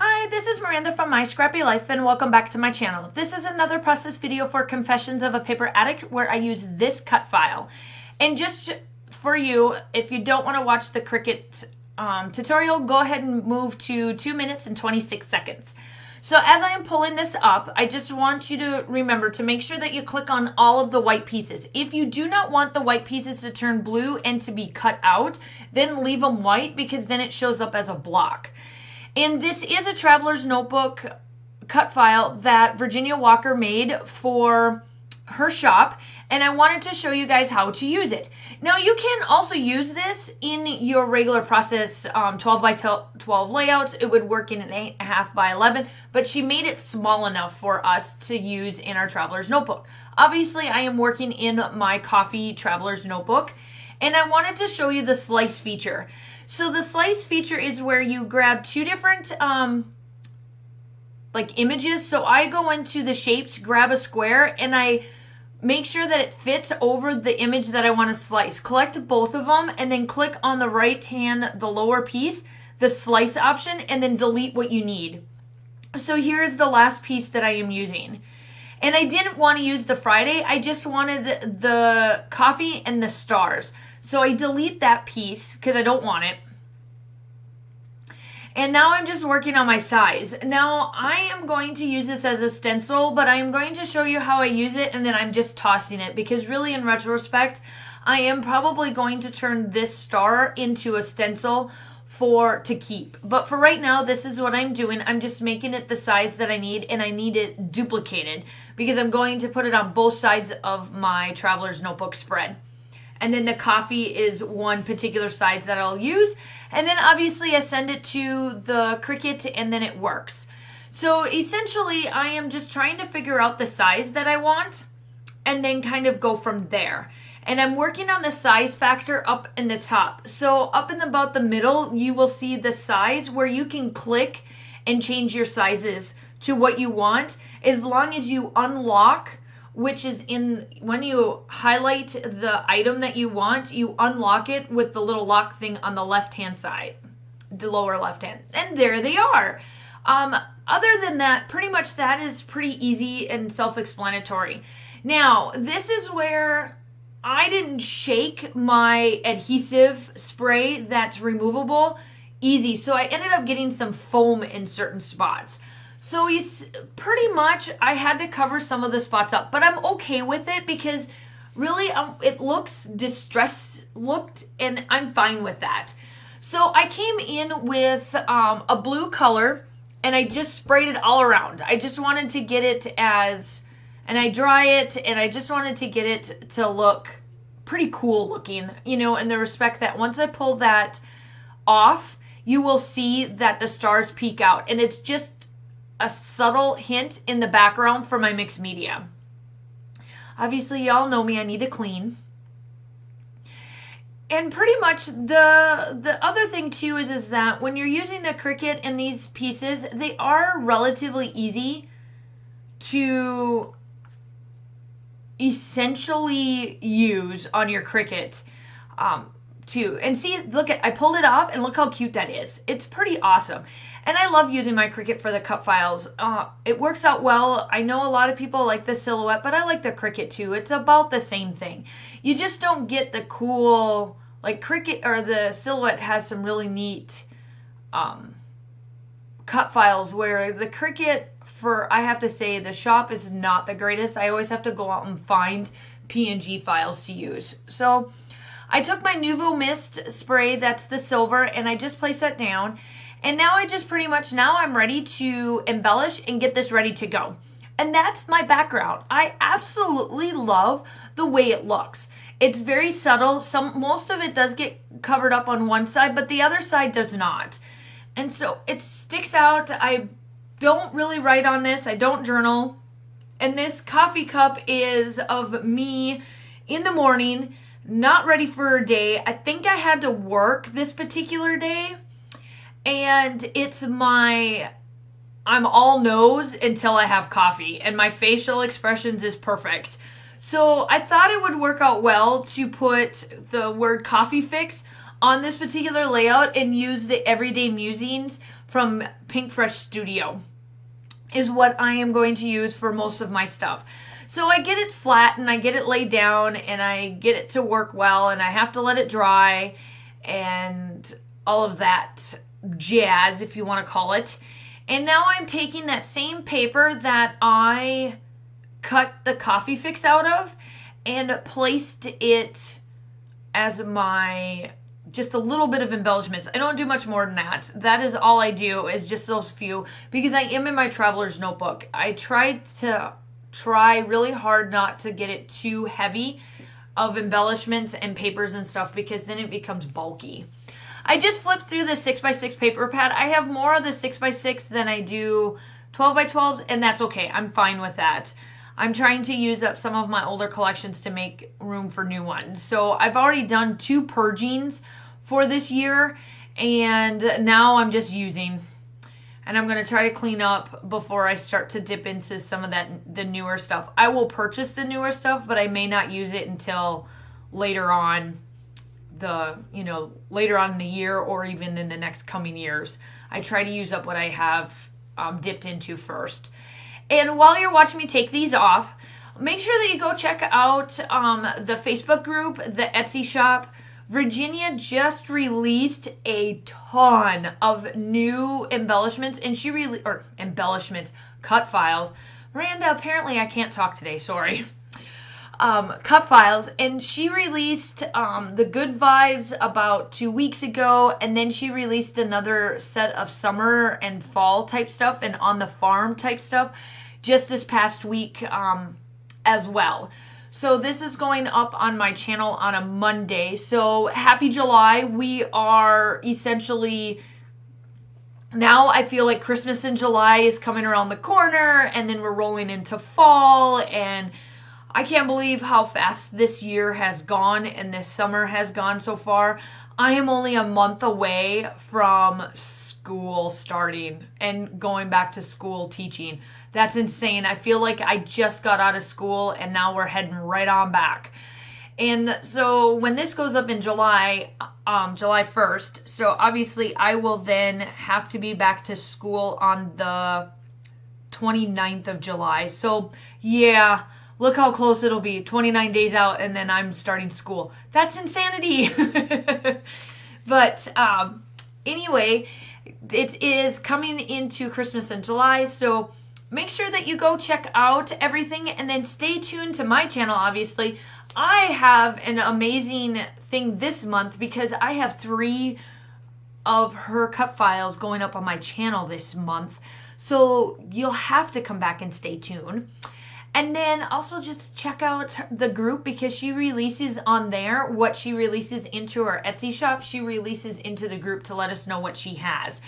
Hi, this is Miranda from My Scrappy Life and welcome back to my channel. This is another process video for Confessions of a Paper Addict where I use this cut file. And just for you, if you don't want to watch the Cricut tutorial, go ahead and move to 2 minutes and 26 seconds. So as I am pulling this up, I just want you to remember to make sure that you click on all of the white pieces. If you do not want the white pieces to turn blue and to be cut out, then leave them white because then it shows up as a block. And this is a traveler's notebook cut file that Virginia Walker made for her shop, and I wanted to show you guys how to use it. Now you can also use this in your regular process 12 by 12 layouts. It would work in an 8.5 by 11, but she made it small enough for us to use in our traveler's notebook. Obviously I am working in my coffee traveler's notebook, and I wanted to show you the slice feature. So the slice feature is where you grab two different images. So I go into the shapes, grab a square, and I make sure that it fits over the image that I want to slice. Collect both of them and then click on the right hand, the lower piece, the slice option, and then delete what you need. So here's the last piece that I am using. And I didn't want to use the Friday. I just wanted the coffee and the stars. So I delete that piece because I don't want it. And now I'm just working on my size. Now I am going to use this as a stencil, but I'm going to show you how I use it and then I'm just tossing it because really in retrospect, I am probably going to turn this star into a stencil to keep. But for right now, this is what I'm doing. I'm just making it the size that I need, and I need it duplicated because I'm going to put it on both sides of my traveler's notebook spread. And then the coffee is one particular size that I'll use. And then obviously I send it to the Cricut and then it works. So essentially I am just trying to figure out the size that I want and then kind of go from there. And I'm working on the size factor up in the top. So up in about the middle, you will see the size where you can click and change your sizes to what you want as long as you unlock, which is when you highlight the item that you want, you unlock it with the little lock thing on the left-hand side, the lower left hand. And there they are. Other than that, pretty much that is pretty easy and self-explanatory. Now, this is where I didn't shake my adhesive spray that's removable easy. So I ended up getting some foam in certain spots. So pretty much I had to cover some of the spots up, but I'm okay with it because really it looks looked, and I'm fine with that. So I came in with a blue color and I just sprayed it all around. I just wanted to get it and I dry it, and I just wanted to get it to look pretty cool looking, in the respect that once I pull that off, you will see that the stars peek out, and it's just a subtle hint in the background for my mixed media. Obviously, y'all know me, I need to clean. And pretty much the other thing too is that when you're using the Cricut in these pieces, they are relatively easy to essentially use on your Cricut too. And see, I pulled it off and look how cute that is. It's pretty awesome. And I love using my Cricut for the cut files. It works out well. I know a lot of people like the Silhouette, but I like the Cricut too. It's about the same thing. You just don't get the cool, Cricut, or the Silhouette has some really neat cut files where the Cricut, I have to say, the shop is not the greatest. I always have to go out and find PNG files to use. So I took my Nuvo Mist spray, that's the silver, and I just placed that down. And now I'm ready to embellish and get this ready to go. And that's my background. I absolutely love the way it looks. It's very subtle. Most of it does get covered up on one side, but the other side does not. And so it sticks out. I don't really write on this. I don't journal. And this coffee cup is of me in the morning, not ready for a day. I think I had to work this particular day. And I'm all nose until I have coffee. And my facial expressions is perfect. So I thought it would work out well to put the word coffee fix on this particular layout and use the Everyday Musings from Pink Fresh Studio is what I am going to use for most of my stuff. So I get it flat and I get it laid down and I get it to work well, and I have to let it dry and all of that jazz, if you want to call it. And now I'm taking that same paper that I cut the coffee fix out of and placed it as my, just a little bit of embellishments. I don't do much more than that. That is all I do, is just those few, because I am in my traveler's notebook. I try really hard not to get it too heavy of embellishments and papers and stuff, because then it becomes bulky. I just flipped through the 6x6 paper pad. I have more of the 6x6 than I do 12x12s, and that's okay. I'm fine with that. I'm trying to use up some of my older collections to make room for new ones. So I've already done 2 purgings for this year, and now I'm just using. And I'm going to try to clean up before I start to dip into some of the newer stuff. I will purchase the newer stuff, but I may not use it until later on later on in the year, or even in the next coming years. I try to use up what I have dipped into first. And while you're watching me take these off, make sure that you go check out the Facebook group, the Etsy shop. Virginia just released a ton of new embellishments, and cut files. Miranda, apparently I can't talk today, sorry. Cut files, and she released the Good Vibes about 2 weeks ago, and then she released another set of summer and fall type stuff and on the farm type stuff just this past week as well. So this is going up on my channel on a Monday. So happy July. We are essentially, now I feel like Christmas in July is coming around the corner, and then we're rolling into fall, and I can't believe how fast this year has gone and this summer has gone so far. I am only a month away from school starting and going back to school teaching. That's insane. I feel like I just got out of school and now we're heading right on back. And so when this goes up in July, July 1st, so obviously I will then have to be back to school on the 29th of July. So yeah, look how close it'll be. 29 days out, and then I'm starting school. That's insanity. But anyway, it is coming into Christmas in July, so make sure that you go check out everything, and then stay tuned to my channel, obviously. I have an amazing thing this month because I have 3 of her cut files going up on my channel this month. So you'll have to come back and stay tuned. And then also just check out the group, because she releases on there what she releases into her Etsy shop. She releases into the group to let us know what she has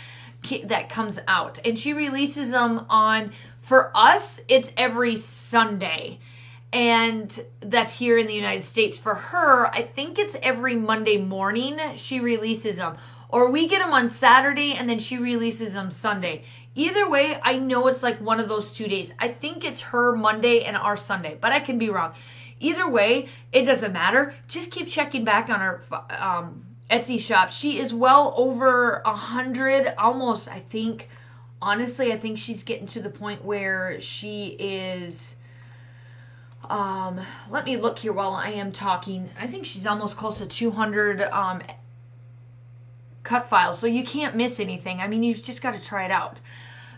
that comes out. And she releases them on, for us, it's every Sunday. And that's here in the United States. For her, I think it's every Monday morning she releases them. Or we get them on Saturday and then she releases them Sunday. Either way, I know it's like one of those 2 days. I think it's her Monday and our Sunday, but I can be wrong. Either way, it doesn't matter. Just keep checking back on her Etsy shop. She is well over 100, almost, I think. Honestly, I think she's getting to the point where she is... let me look here while I am talking. I think she's almost close to 200 cut files, so you can't miss anything. I mean, you've just got to try it out.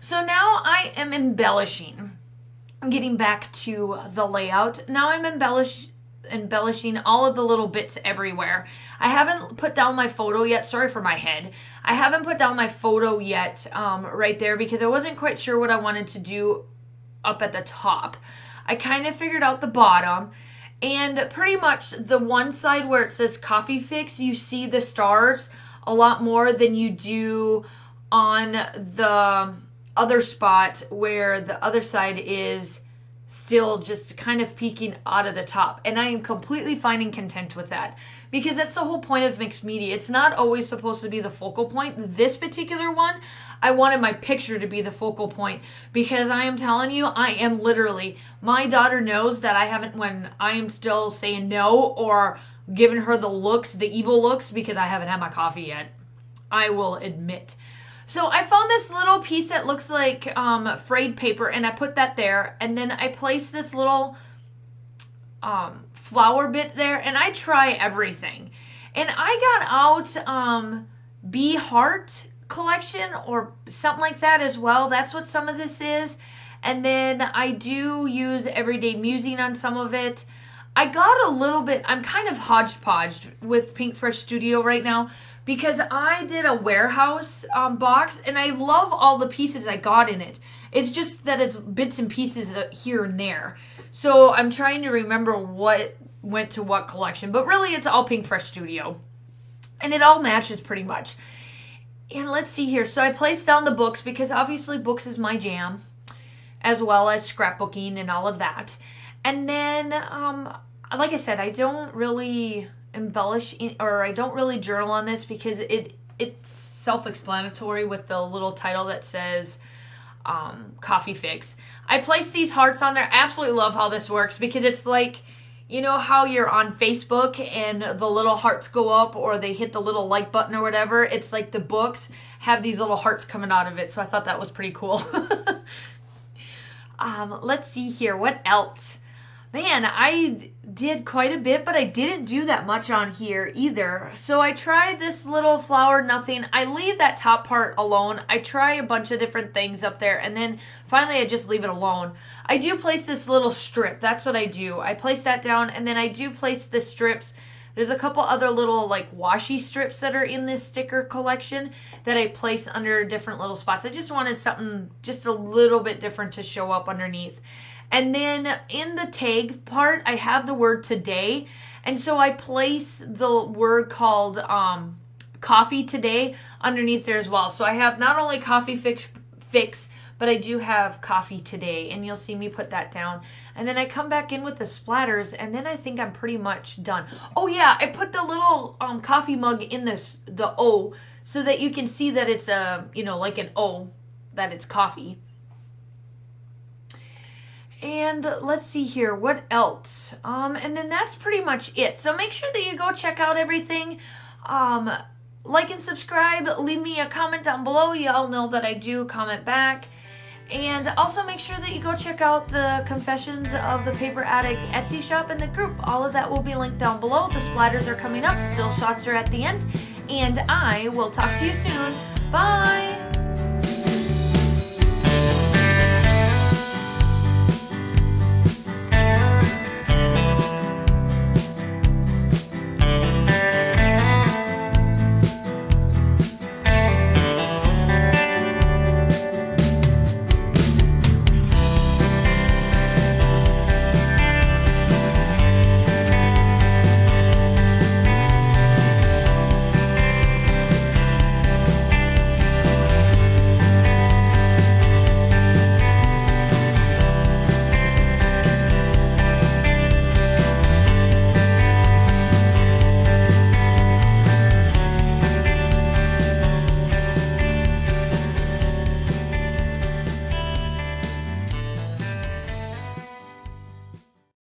So now I am embellishing. I'm getting back to the layout. Now I'm embellishing all of the little bits everywhere. I haven't put down my photo yet. Sorry for my head. I haven't put down my photo yet right there, because I wasn't quite sure what I wanted to do up at the top. I kind of figured out the bottom, and pretty much the one side where it says Coffee Fix, you see the stars a lot more than you do on the other spot where the other side is still just kind of peeking out of the top. And I am completely fine and content with that, because that's the whole point of mixed media. It's not always supposed to be the focal point. This particular one, I wanted my picture to be the focal point, because I am telling you, I am literally, my daughter knows that I haven't, when I am still saying no or giving her the looks, the evil looks, because I haven't had my coffee yet, I will admit. So I found this little piece that looks like frayed paper, and I put that there, and then I placed this little flower bit there, and I try everything. And I got out Bee Heart collection or something like that as well. That's what some of this is. And then I do use Everyday Musing on some of it. I got a little bit, I'm kind of hodgepodged with Pink Fresh Studio right now because I did a warehouse box, and I love all the pieces I got in it. It's just that it's bits and pieces here and there. So I'm trying to remember what went to what collection, but really it's all Pink Fresh Studio. And it all matches pretty much. And let's see here. So I placed down the books because obviously books is my jam, as well as scrapbooking and all of that. And then, like I said, I don't really embellish or I don't really journal on this because it's self-explanatory with the little title that says Coffee Fix. I place these hearts on there. I absolutely love how this works because it's like, you know how you're on Facebook and the little hearts go up or they hit the little like button or whatever? It's like the books have these little hearts coming out of it. So I thought that was pretty cool. Let's see here. What else? Man, I did quite a bit, but I didn't do that much on here either. So I tried this little flower nothing. I leave that top part alone. I try a bunch of different things up there, and then finally I just leave it alone. I do place this little strip. That's what I do. I place that down, and then I do place the strips. There's a couple other little like washi strips that are in this sticker collection that I place under different little spots. I just wanted something just a little bit different to show up underneath. And then in the tag part, I have the word today. And so I place the word called coffee today underneath there as well. So I have not only coffee fix, but I do have coffee today. And you'll see me put that down. And then I come back in with the splatters. And then I think I'm pretty much done. Oh yeah, I put the little coffee mug in the O so that you can see that it's like an O, that it's coffee. And let's see here, what else? And then that's pretty much it. So make sure that you go check out everything. Like and subscribe. Leave me a comment down below. Y'all know that I do comment back. And also make sure that you go check out the Confessions of the Paper Addict Etsy shop and the group. All of that will be linked down below. The splatters are coming up. Still shots are at the end. And I will talk to you soon. Bye!